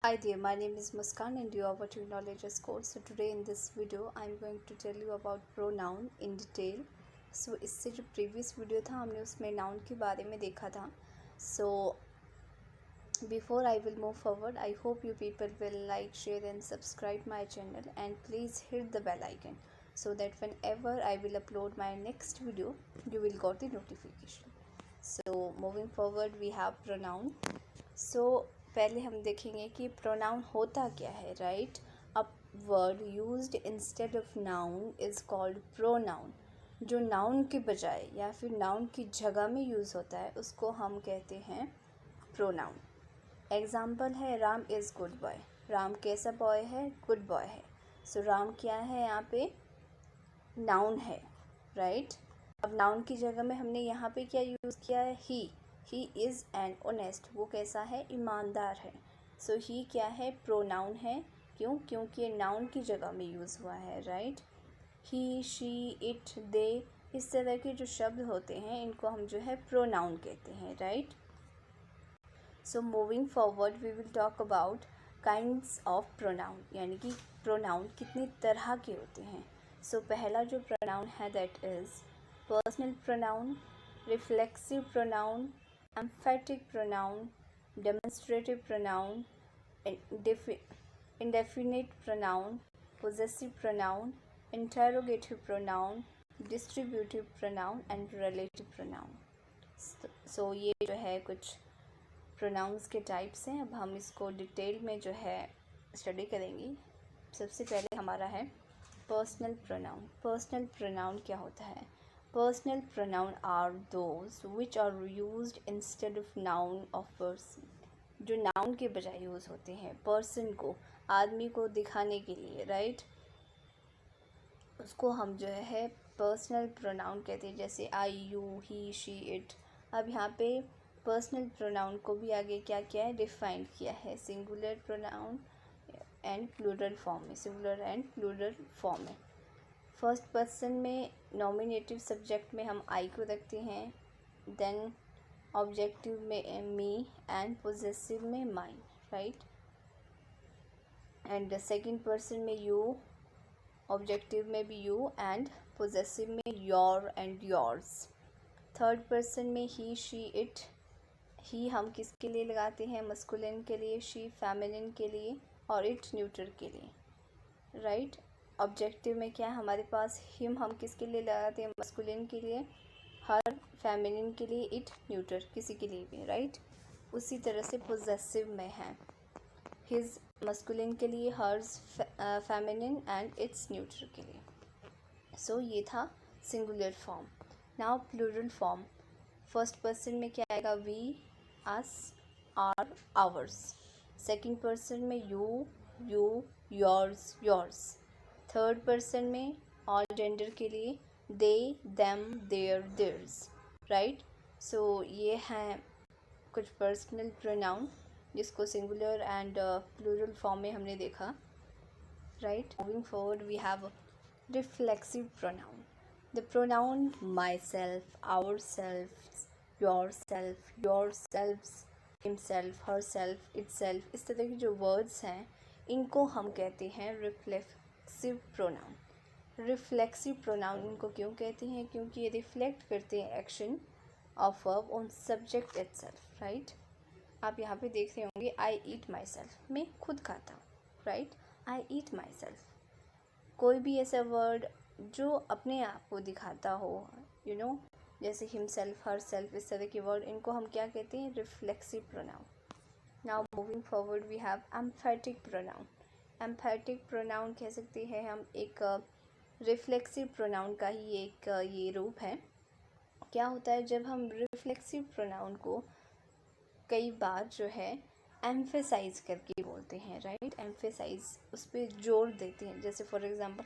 Hi there, my name is Muskan and you are watching Knowledge is Course. So today in this video I am going to tell you about pronoun in detail. So इससे जो previous video था हमने उसमें noun के बारे में देखा था. So before I will move forward, I hope you people will like, share and subscribe my channel and please hit the bell icon so that whenever I will upload my next video, you will got the notification. So moving forward we have pronoun. So पहले हम देखेंगे कि pronoun होता क्या है. Right, a word used instead of noun is called pronoun. जो noun के बजाय या फिर नाउन की जगह में यूज़ होता है उसको हम कहते हैं प्रोनाउन. एग्जाम्पल है Ram is good boy. Ram कैसा बॉय है? गुड बॉय है. सो राम क्या है? यहाँ पे नाउन है. राइट, अब नाउन की जगह में हमने यहाँ पे क्या यूज़ किया है? He is an honest. वो कैसा है? ईमानदार है. सो ही क्या है? प्रोनाउन है. क्यों? क्योंकि ये नाउन की जगह में यूज़ हुआ है. राइट, ही, शी, इट, दे, इस तरह के जो शब्द होते हैं इनको हम जो है प्रोनाउन कहते हैं. Right, so moving forward we will talk about kinds of pronoun, यानी कि प्रोनाउन कितनी तरह के होते हैं. सो पहला जो प्रोनाउन है that is personal pronoun, reflexive pronoun, emphatic pronoun, demonstrative pronoun, indefinite pronoun, possessive pronoun, interrogative pronoun, distributive pronoun and relative pronoun. So ये जो है कुछ pronouns के टाइप्स हैं. अब हम इसको डिटेल में जो है स्टडी करेंगे. सबसे पहले हमारा है पर्सनल प्रोनाउन. पर्सनल प्रोनाउन क्या होता है? Personal pronoun are those which are used instead of noun of person. जो noun के बजाय यूज़ होते हैं person को, आदमी को दिखाने के लिए. राइट, उसको हम जो है personal pronoun कहते हैं. जैसे I, you, he, she, it. अब यहाँ पे personal pronoun को भी आगे क्या किया है? डिफाइन किया है singular pronoun and plural form में. singular and plural form में फर्स्ट पर्सन में नॉमिनेटिव सब्जेक्ट में हम आई को रखते हैं, देन ऑब्जेक्टिव में मी एंड पोजेसिव में mine. Right, and second person में यू, ऑब्जेक्टिव में भी यू एंड पोजेसिव में your and yours. Third person में ही, शी, इट. ही हम किसके लिए लगाते हैं? मस्कुलिन के लिए, शी फेमिनिन के लिए और इट न्यूट्रल के लिए. राइट, ऑब्जेक्टिव में क्या है हमारे पास? हिम हम किसके लिए लगाते हैं? मस्कुलिन के लिए, हर फेमिनिन के लिए, इट न्यूट्रल किसी के लिए भी. राइट, उसी तरह से पोजेसिव में है हिज मस्कुलिन के लिए, hers feminine and its neutral के लिए. सो ये था singular form. Now plural form. First person में क्या आएगा? We, us, our, ours. Second person में you, yours, yours. Third person में ऑल जेंडर के लिए they, them, their, theirs. Right, so ये हैं कुछ पर्सनल प्रोनाउन जिसको सिंगुलर एंड प्लूरल फॉर्म में हमने देखा. Right, moving forward we have reflexive pronoun. The pronoun my self, our self, your self, your selfs, himself, her self, it self, इस तरह के जो वर्ड्स हैं इनको हम कहते हैं रिफ्लेक्सिव प्रोनाउन. रिफ्लेक्सिव प्रोनाउन इनको क्यों कहते हैं? क्योंकि ये रिफ्लेक्ट करते हैं action of verb on subject itself. Right, आप यहाँ पे देख रहे होंगे आई ईट माई सेल्फ, मैं खुद खाता हूँ. Right, I eat my self. कोई भी ऐसा वर्ड जो अपने आप को दिखाता हो, यू नो, जैसे हिमसेल्फ, हर सेल्फ, इस तरह के वर्ड, इनको हम क्या कहते हैं? Reflexive pronoun. Now moving forward we have emphatic pronoun. Emphatic pronoun कह सकते हैं हम एक रिफ्लेक्सिव प्रोनाउन का ही एक ये रूप है. क्या होता है जब हम रिफ्लेक्सिव प्रोनाउन को कई बार जो है एम्फेसाइज करके बोलते हैं. राइट, एम्फेसाइज, उस पर जोर देते हैं. जैसे for example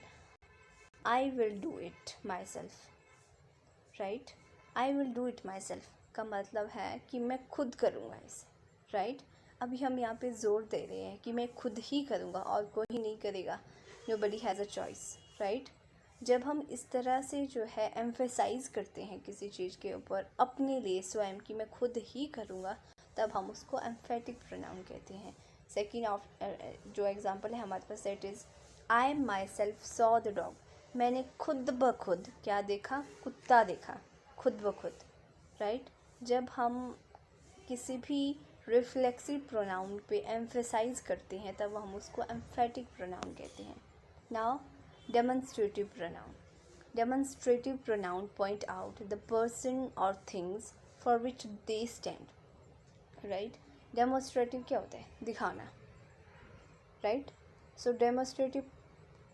I will do it my self. Right, I will do it my self का मतलब है कि मैं खुद करूँगा इसे. राइट, अभी हम यहाँ पे ज़ोर दे रहे हैं कि मैं खुद ही करूँगा और कोई नहीं करेगा. Nobody has a choice. Right, जब हम इस तरह से जो है एम्फेसाइज करते हैं किसी चीज़ के ऊपर अपने लिए स्वयं कि मैं खुद ही करूँगा, तब हम उसको एम्फेटिक प्रोनाउन कहते हैं. सेकेंड ऑफ जो एग्जाम्पल है हमारे पास that is I myself saw the dog, मैंने खुद ब खुद क्या देखा, कुत्ता देखा, खुद ब खुद, राइट। जब हम किसी भी रिफ्लेक्सिव प्रोनाउन पे एम्फेसाइज करते हैं तब हम उसको एम्फेटिक प्रोनाउन कहते हैं। Now demonstrative pronoun, demonstrative pronoun point out the person और things for which they stand, right. Demonstrative क्या होता है, दिखाना, राइट। सो डेमोन्स्ट्रेटिव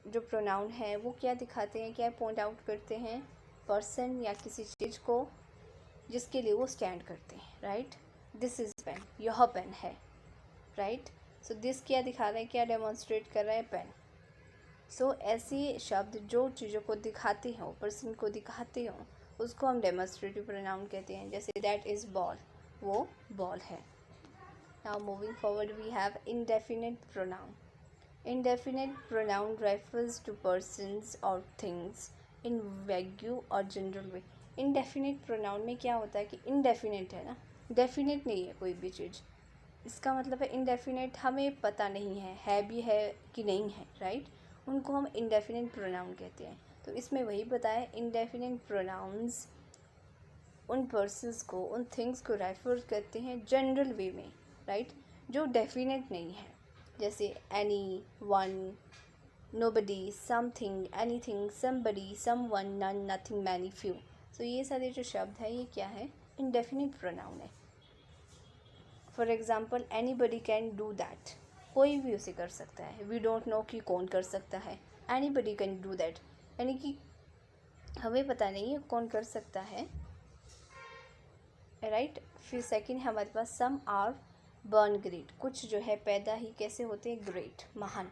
जो प्रोनाउन है वो क्या दिखाते हैं, क्या पॉइंट आउट करते हैं, पर्सन या किसी चीज़ को जिसके लिए वो स्टैंड करते हैं, राइट। दिस इज़ पेन, यह पेन है, राइट। सो दिस क्या दिखा रहा है, क्या डेमोन्स्ट्रेट कर रहा है, पेन। सो ऐसे शब्द जो चीज़ों को दिखाते हों, पर्सन को दिखाते हों, उसको हम डेमोन्स्ट्रेटिव प्रोनाउन कहते हैं। जैसे दैट इज़ बॉल, वो बॉल है। Now moving forward we have indefinite pronoun. Indefinite pronoun refers to persons और थिंग्स इन वैग्यू और जनरल वे। इंडेफिनिट प्रोनाउन में क्या होता है कि इंडेफिनिट है ना, डेफिनेट नहीं है कोई भी चीज़, इसका मतलब है इंडेफिनेट, हमें पता नहीं है भी है कि नहीं है, राइट। उनको हम इंडेफिनिट प्रोनाउन कहते हैं। तो इसमें वही बताया, इंडेफिनिट प्रोनाउंस उन पर्सन्स को, उन थिंग्स को रेफर करते हैं जनरल वे में, राइट, जो डेफिनेट नहीं है। जैसे any, one, nobody, something, anything, somebody, someone, none, nothing, many, few. So ये सारे जो शब्द है ये क्या है, इंडेफिनिट प्रोनाउन है। For example anybody can do that, कोई भी उसे कर सकता है। वी डोंट नो कि कौन कर सकता है, एनीबडी कैन डू दैट, यानी कि हमें पता नहीं है कौन कर सकता है, राइट। फिर सेकंड है हमारे पास सम आर बर्न ग्रेट, कुछ जो है पैदा ही कैसे होते हैं, ग्रेट, महान,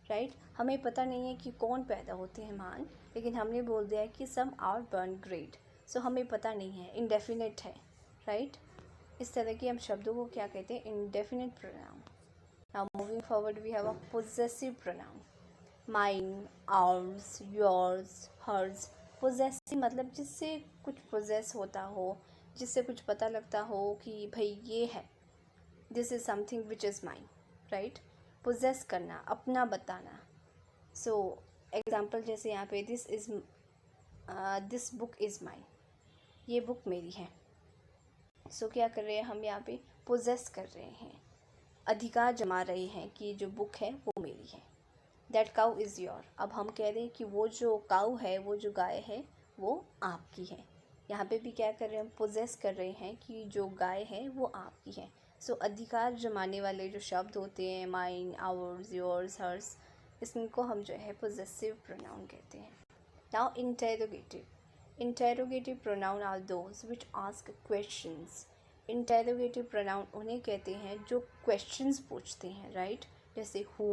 राइट। हमें पता नहीं है कि कौन पैदा होते हैं महान, लेकिन हमने बोल दिया है कि सम आर बर्न ग्रेट। सो हमें पता नहीं है, इंडेफिनिट है, राइट। इस तरह के हम शब्दों को क्या कहते हैं, indefinite pronoun. Now moving forward we have a possessive pronoun. Mine, ours, yours, hers. Possessive मतलब जिससे कुछ पोजेस होता हो, जिससे कुछ पता लगता हो कि भाई ये है, this is something which is mine, right. Possess करना, अपना बताना। सो एग्जाम्पल जैसे यहाँ पे दिस बुक इज़ माइन, ये बुक मेरी है। सो क्या कर रहे हैं हम यहाँ पे, पोजेस कर रहे हैं, अधिकार जमा रहे हैं कि जो बुक है वो मेरी है। दैट काउ इज़ योर, अब हम कह रहे हैं कि वो जो काउ है, वो जो गाय है वो आपकी है। यहाँ पे भी क्या कर रहे हैं, हम पोजेस कर रहे हैं कि जो गाय है वो आपकी है। सो अधिकार जमाने वाले जो शब्द होते हैं, माइन, आवर्स, योर्स, हर्स, इसको हम जो है पोजेसिव प्रोनाउन कहते हैं। Now interrogative, interrogative pronoun are those which ask questions. Interrogative pronoun उन्हें कहते हैं जो क्वेश्चंस पूछते हैं, राइट। जैसे who,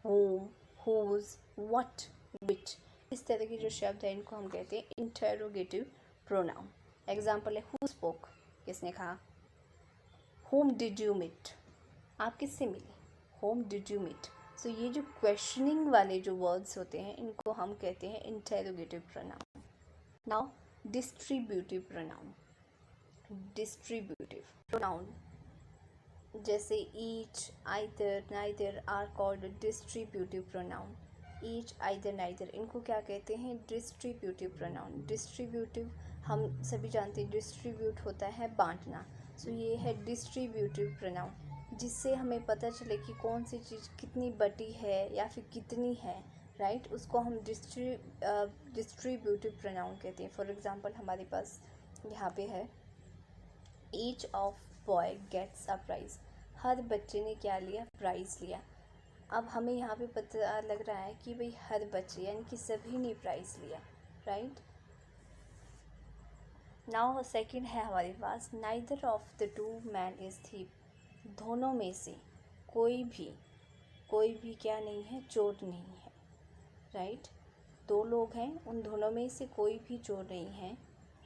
whom, whose, what, which, इस तरह के जो शब्द हैं इनको हम कहते हैं इंटेरोगेटिव प्रोनाउन। एग्जाम्पल है हु स्पोक, किसने कहा। whom did you meet, आप किससे मिले, whom did you meet। सो ये जो क्वेश्चनिंग वाले जो वर्ड्स होते हैं इनको हम कहते हैं interrogative pronoun. Now distributive pronoun. Distributive pronoun जैसे each, either, neither are called distributive pronoun. Each, either, neither, इनको क्या कहते हैं, डिस्ट्रीब्यूटिव प्रोनाउन। डिस्ट्रीब्यूटिव हम सभी जानते हैं, डिस्ट्रीब्यूट होता है बांटना। सो ये है डिस्ट्रीब्यूटिव प्रोनाउन, जिससे हमें पता चले कि कौन सी चीज़ कितनी बटी है या फिर कितनी है, राइट। उसको हम डिस्ट्रीब्यूटिव प्रोनाउन कहते हैं। फॉर एग्ज़ाम्पल हमारे पास यहाँ पे है each of boy gets a prize, हर बच्चे ने क्या लिया, प्राइज़ लिया। अब हमें यहाँ पे पता लग रहा है कि भाई हर बच्चे यानी कि सभी ने प्राइज़ लिया, राइट। नाउ सेकंड है हमारे पास neither of the two man is thief, दोनों में से कोई भी क्या नहीं है, चोर नहीं है, राइट। दो लोग हैं, उन दोनों में से कोई भी चोर नहीं है,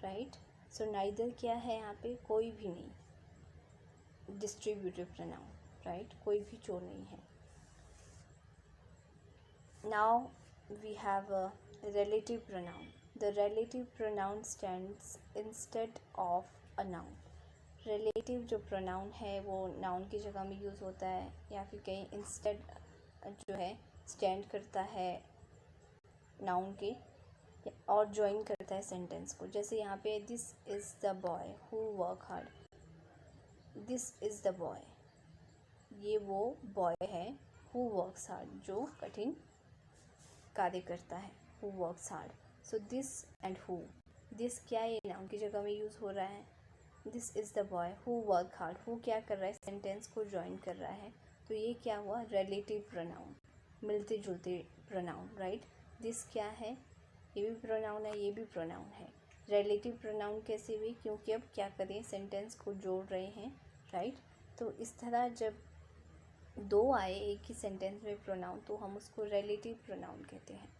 राइट। सो नाइदर क्या है यहाँ पे, कोई भी नहीं, डिस्ट्रीब्यूटिव प्रोनाउन, राइट, कोई भी चोर नहीं है। Now we have a relative pronoun. The relative pronoun stands instead of a noun. Relative relative जो प्रोनाउन है वो नाउन की जगह में यूज़ होता है, या फिर कहीं इंस्टेड जो है स्टैंड करता है नाउन के, और ज्वाइन करता है सेंटेंस को। जैसे यहाँ पे this is the boy who work hard, this is the boy, ये वो बॉय है हु वर्क्स हार्ड, जो कठिन कार्य करता है, who works hard. So this and who, this क्या है, नाउन की जगह में यूज़ हो रहा है। This is the boy who work hard, who क्या कर रहा है, सेंटेंस को ज्वाइन कर रहा है। तो ये क्या हुआ, रिलेटिव प्रोनाउन, मिलते जुलते प्रोनाउन, राइट। दिस क्या है, ये भी प्रोनाउन है, ये भी प्रोनाउन है। रिलेटिव प्रोनाउन कैसे हुई, क्योंकि अब क्या करें, सेंटेंस को जोड़ रहे हैं, राइट। तो इस तरह जब दो आए एक ही सेंटेंस में प्रोनाउन, तो हम उसको रिलेटिव प्रोनाउन कहते हैं।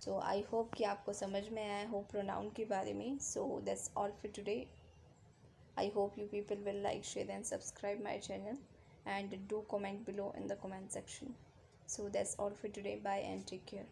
सो आई होप कि आपको समझ में आया हो प्रोनाउन के बारे में। So that's all for today. I hope you people will like, share and subscribe my channel, and do comment below in the comment section. So that's all for today. Bye and take care.